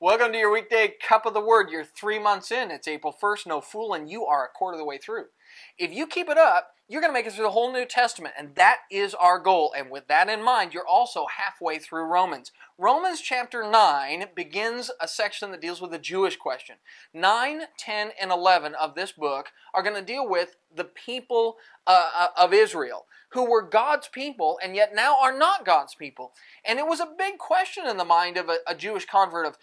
Welcome to your weekday cup of the word. You're 3 months in. It's April 1st. No fooling, you are a quarter of the way through. If you keep it up, you're going to make it through the whole New Testament, and that is our goal. And with that in mind, you're also halfway through Romans. Romans chapter 9 begins a section that deals with the Jewish question. 9, 10, and 11 of this book are going to deal with the people of Israel, who were God's people and yet now are not God's people. And it was a big question in the mind of a Jewish convert of,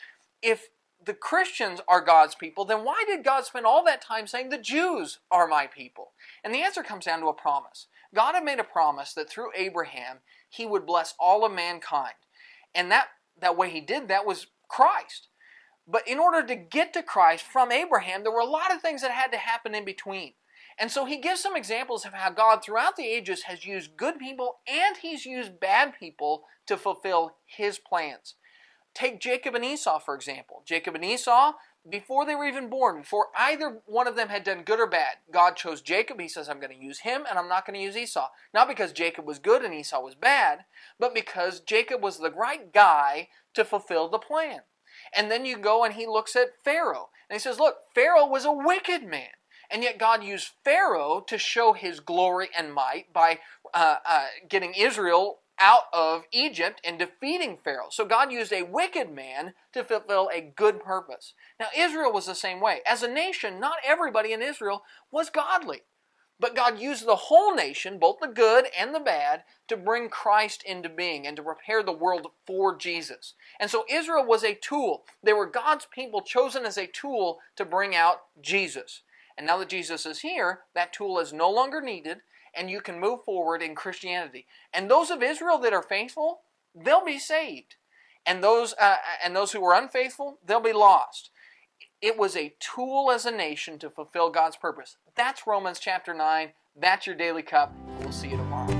if the Christians are God's people, then why did God spend all that time saying the Jews are my people? And the answer comes down to a promise. God had made a promise that through Abraham, He would bless all of mankind. And that way He did that was Christ. But in order to get to Christ from Abraham, there were a lot of things that had to happen in between. And so He gives some examples of how God throughout the ages has used good people and He's used bad people to fulfill His plans. Take Jacob and Esau, for example. Jacob and Esau, before they were even born, before either one of them had done good or bad, God chose Jacob. He says, I'm going to use him and I'm not going to use Esau. Not because Jacob was good and Esau was bad, but because Jacob was the right guy to fulfill the plan. And then you go and he looks at Pharaoh. And he says, look, Pharaoh was a wicked man. And yet God used Pharaoh to show His glory and might by getting Israel out of Egypt and defeating Pharaoh. So God used a wicked man to fulfill a good purpose. Now Israel was the same way. As a nation, not everybody in Israel was godly. But God used the whole nation, both the good and the bad, to bring Christ into being and to prepare the world for Jesus. And so Israel was a tool. They were God's people chosen as a tool to bring out Jesus. And now that Jesus is here, that tool is no longer needed, and you can move forward in Christianity. And those of Israel that are faithful, they'll be saved. And those who were unfaithful, they'll be lost. It was a tool as a nation to fulfill God's purpose. That's Romans chapter 9. That's your Daily Cup. We'll see you tomorrow.